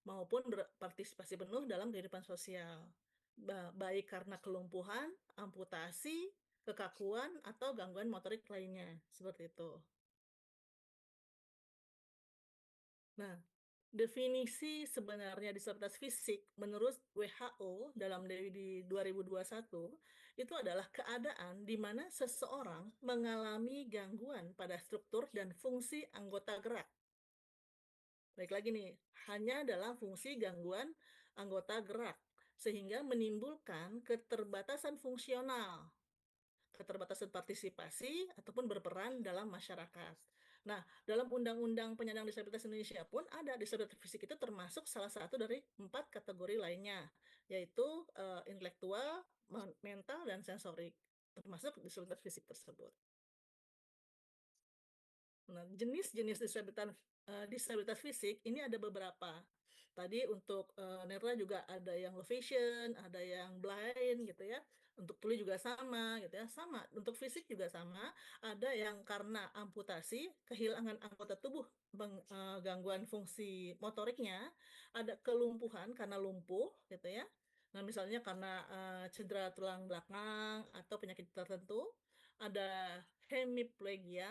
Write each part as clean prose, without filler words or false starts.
maupun berpartisipasi penuh dalam kehidupan sosial, baik karena kelumpuhan, amputasi, kekakuan, atau gangguan motorik lainnya, seperti itu. Nah, definisi sebenarnya disabilitas fisik menurut WHO dalam di 2021 itu adalah keadaan di mana seseorang mengalami gangguan pada struktur dan fungsi anggota gerak. Baik lagi nih, hanya dalam fungsi gangguan anggota gerak sehingga menimbulkan keterbatasan fungsional, keterbatasan partisipasi ataupun berperan dalam masyarakat. Nah, dalam Undang-Undang Penyandang Disabilitas Indonesia pun ada disabilitas fisik itu termasuk salah satu dari 4 kategori lainnya, yaitu intelektual, mental, dan sensorik, termasuk disabilitas fisik tersebut. Nah, jenis-jenis disabilitas fisik ini ada beberapa. Tadi untuk, netra juga ada yang low vision, ada yang blind gitu ya. Untuk tuli juga sama gitu ya, sama. Untuk fisik juga sama, ada yang karena amputasi, kehilangan anggota tubuh, gangguan fungsi motoriknya, ada kelumpuhan karena lumpuh gitu ya. Nah, misalnya karena, cedera tulang belakang atau penyakit tertentu, ada hemiplegia,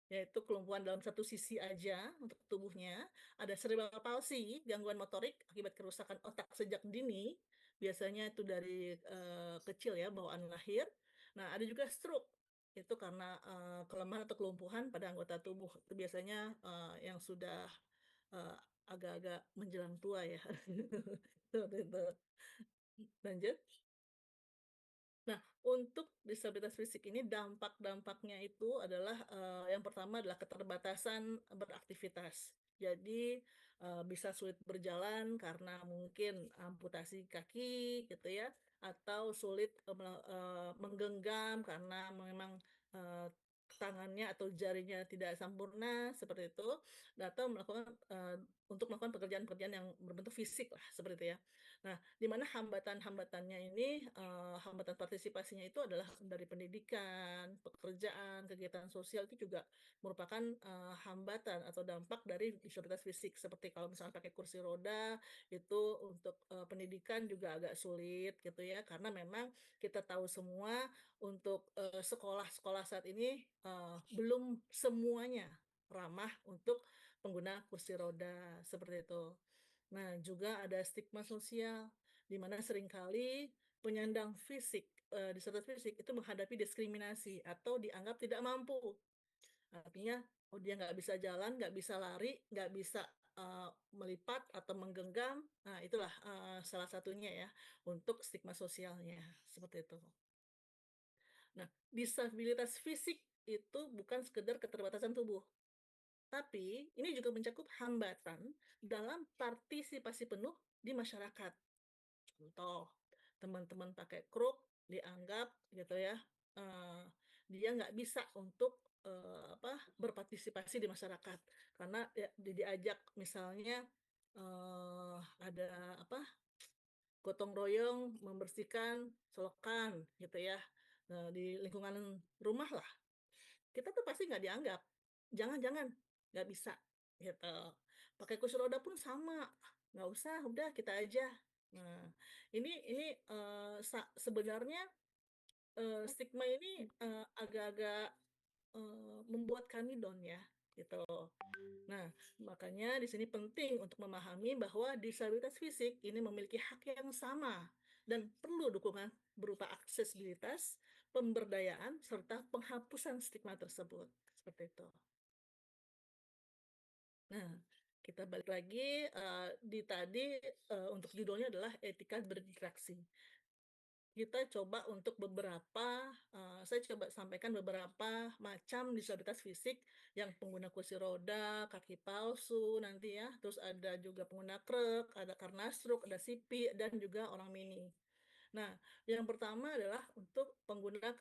yaitu kelumpuhan dalam satu sisi aja untuk tubuhnya, ada cerebral palsy, gangguan motorik akibat kerusakan otak sejak dini, biasanya itu dari, kecil ya, bawaan lahir. Nah, ada juga stroke, itu karena, kelemahan atau kelumpuhan pada anggota tubuh, itu biasanya, yang sudah, eee, agak-agak menjelang tua ya, seperti itu. Lanjut. Nah, untuk disabilitas fisik ini dampak-dampaknya itu adalah, yang pertama adalah keterbatasan beraktivitas. Jadi, bisa sulit berjalan karena mungkin amputasi kaki gitu ya, atau sulit, menggenggam karena memang, eee, tangannya atau jarinya tidak sempurna, seperti itu, atau melakukan, untuk melakukan pekerjaan-pekerjaan yang berbentuk fisik lah, seperti itu ya. Nah, di mana hambatan-hambatannya ini, hambatan partisipasinya itu adalah dari pendidikan, pekerjaan, kegiatan sosial itu juga merupakan, hambatan atau dampak dari disabilitas fisik. Seperti kalau misalnya pakai kursi roda, itu untuk, pendidikan juga agak sulit gitu ya, karena memang kita tahu semua untuk, sekolah-sekolah saat ini, belum semuanya ramah untuk pengguna kursi roda, seperti itu. Nah, juga ada stigma sosial, di mana seringkali penyandang fisik, disabilitas fisik itu menghadapi diskriminasi atau dianggap tidak mampu. Artinya, oh dia nggak bisa jalan, nggak bisa lari, nggak bisa, melipat atau menggenggam, nah itulah, salah satunya ya, untuk stigma sosialnya, seperti itu. Nah, disabilitas fisik itu bukan sekedar keterbatasan tubuh, tapi ini juga mencakup hambatan dalam partisipasi penuh di masyarakat. Contoh, teman-teman pakai kruk dianggap gitu ya, eee, dia nggak bisa untuk, berpartisipasi di masyarakat. Karena ya diajak misalnya, ada gotong royong membersihkan selokan gitu ya, di lingkungan rumah lah. Kita tuh pasti nggak dianggap, "Jangan jangan, nggak bisa," gitu. Pakai kursi roda pun sama, "Nggak usah, udah kita aja." Nah, ini, sebenarnya, stigma ini, agak-agak, membuat kami down ya, gitu. Nah, makanya di sini penting untuk memahami bahwa disabilitas fisik ini memiliki hak yang sama dan perlu dukungan berupa aksesibilitas, pemberdayaan, serta penghapusan stigma tersebut. Seperti itu. Nah, kita balik lagi, di tadi, untuk judulnya adalah etika berinteraksi. Kita coba untuk saya coba sampaikan beberapa macam disabilitas fisik yang pengguna kursi roda, kaki palsu nanti ya, terus ada juga pengguna krek, ada karena stroke, ada CP, dan juga orang mini. Nah, yang pertama adalah untuk pengguna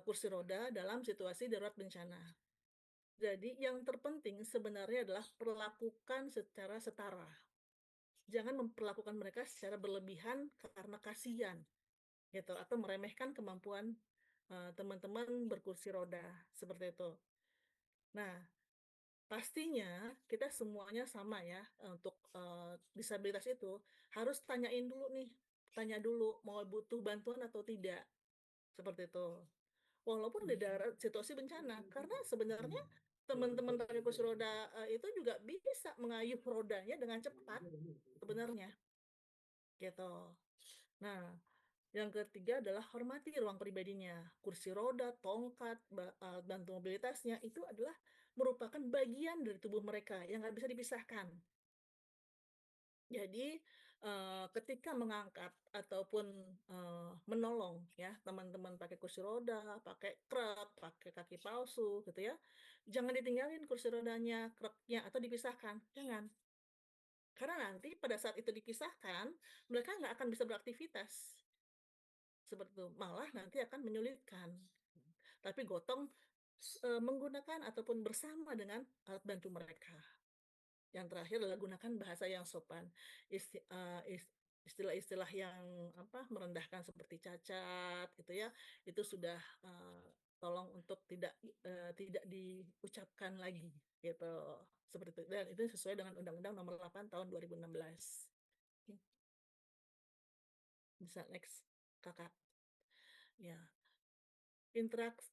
kursi roda dalam situasi darurat bencana. Jadi yang terpenting sebenarnya adalah perlakukan secara setara. Jangan memperlakukan mereka secara berlebihan karena kasihan. Gitu, atau meremehkan kemampuan, teman-teman berkursi roda, seperti itu. Nah, pastinya kita semuanya sama ya, untuk, disabilitas itu harus tanyain dulu nih, tanya dulu mau butuh bantuan atau tidak, seperti itu. Walaupun di daerah situasi bencana, karena sebenarnya teman-teman pakai kursi roda, itu juga bisa mengayuh rodanya dengan cepat sebenarnya, gitu. Nah, yang ketiga adalah hormati ruang pribadinya. Kursi roda, tongkat, alat bantu mobilitasnya itu adalah merupakan bagian dari tubuh mereka yang nggak bisa dipisahkan. Jadi, ketika mengangkat ataupun, menolong ya teman-teman pakai kursi roda, pakai kruk, pakai kaki palsu gitu ya, jangan ditinggalin kursi rodanya, kruknya, atau dipisahkan, jangan. Karena nanti pada saat itu dipisahkan, mereka nggak akan bisa beraktivitas, seperti itu, malah nanti akan menyulitkan. Tapi gotong menggunakan ataupun bersama dengan alat bantu mereka. Yang terakhir adalah gunakan bahasa yang sopan. Istilah-istilah yang apa, merendahkan seperti cacat gitu ya, itu sudah, tolong untuk tidak diucapkan lagi gitu, seperti itu. Dan itu sesuai dengan Undang-Undang Nomor 8 Tahun 2016. Oke, bisa next, Kakak. Ya.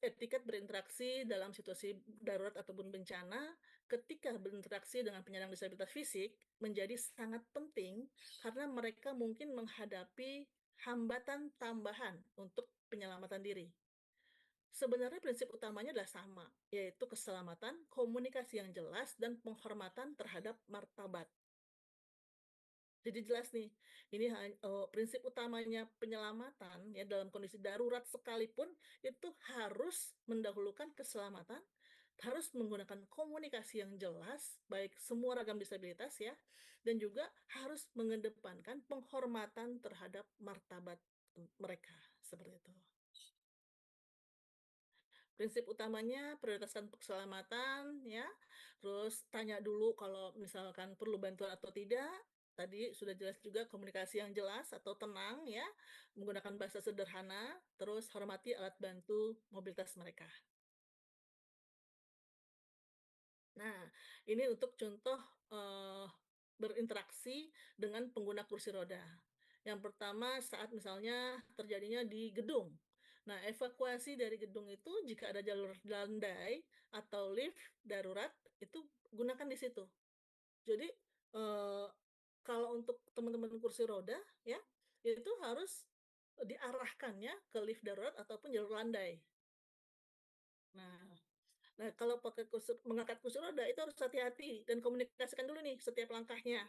Etiket berinteraksi dalam situasi darurat ataupun bencana, ketika berinteraksi dengan penyandang disabilitas fisik menjadi sangat penting karena mereka mungkin menghadapi hambatan tambahan untuk penyelamatan diri. Sebenarnya prinsip utamanya adalah sama, yaitu keselamatan, komunikasi yang jelas, dan penghormatan terhadap martabat. Jadi jelas nih, ini prinsip utamanya penyelamatan ya dalam kondisi darurat sekalipun itu harus mendahulukan keselamatan, harus menggunakan komunikasi yang jelas, baik semua ragam disabilitas ya, dan juga harus mengedepankan penghormatan terhadap martabat mereka, seperti itu. Prinsip utamanya prioritaskan keselamatan ya, terus tanya dulu kalau misalkan perlu bantuan atau tidak. Tadi sudah jelas juga komunikasi yang jelas atau tenang ya, menggunakan bahasa sederhana, terus hormati alat bantu mobilitas mereka. Nah, ini untuk contoh, eee, berinteraksi dengan pengguna kursi roda. Yang pertama saat misalnya terjadinya di gedung. Nah, evakuasi dari gedung itu jika ada jalur landai atau lift darurat, itu gunakan di situ. Jadi, eee, kalau untuk teman-teman kursi roda ya, itu harus diarahkannya ke lift darurat ataupun jalur landai. Nah Nah, kalau pakai mengangkat kursi roda itu harus hati-hati dan komunikasikan dulu nih setiap langkahnya.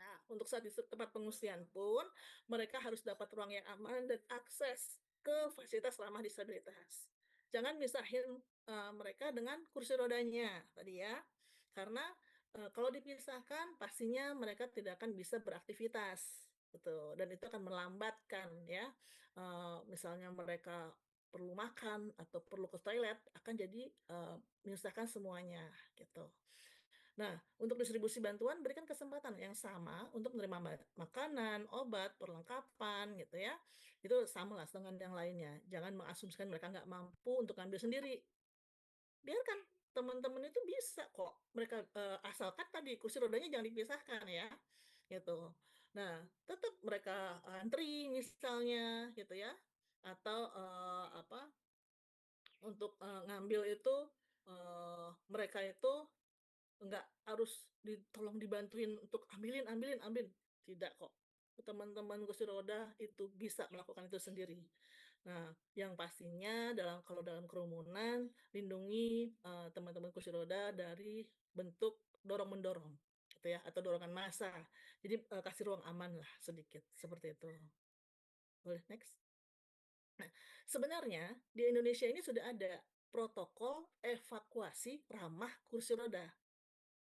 Nah, untuk saat di tempat pengungsian pun, mereka harus dapat ruang yang aman dan akses ke fasilitas ramah disabilitas. Jangan misahin, mereka dengan kursi rodanya tadi ya, karena, kalau dipisahkan pastinya mereka tidak akan bisa beraktivitas, gitu, dan itu akan melambatkan ya, misalnya mereka perlu makan atau perlu ke toilet akan jadi, menyusahkan semuanya, gitu. Nah, untuk distribusi bantuan berikan kesempatan yang sama untuk menerima makanan, obat, perlengkapan gitu ya. Itu samalah dengan yang lainnya. Jangan mengasumsikan mereka nggak mampu untuk ngambil sendiri. Biarkan teman-teman itu bisa kok. Mereka asalkan tadi kursi rodanya jangan dipisahkan ya. Gitu. Nah, tetap mereka antri misalnya gitu ya. Atau apa untuk ngambil itu mereka itu enggak harus tolong dibantuin untuk ambilin ambilin ambilin, tidak kok. Teman-teman kursi roda itu bisa melakukan itu sendiri. Nah, yang pastinya kalau dalam kerumunan, lindungi, teman-teman kursi roda dari bentuk dorong-mendorong, gitu ya, atau dorongan massa. Jadi, kasih ruang aman lah sedikit, seperti itu. Boleh next? Nah, sebenarnya di Indonesia ini sudah ada protokol evakuasi ramah kursi roda.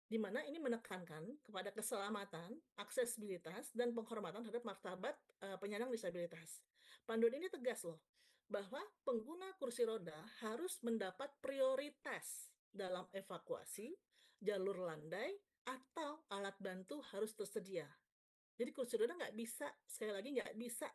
Di mana ini menekankan kepada keselamatan, aksesibilitas, dan penghormatan terhadap martabat, penyandang disabilitas. Panduan ini tegas loh, bahwa pengguna kursi roda harus mendapat prioritas dalam evakuasi, jalur landai, atau alat bantu harus tersedia. Jadi kursi roda nggak bisa, sekali lagi nggak bisa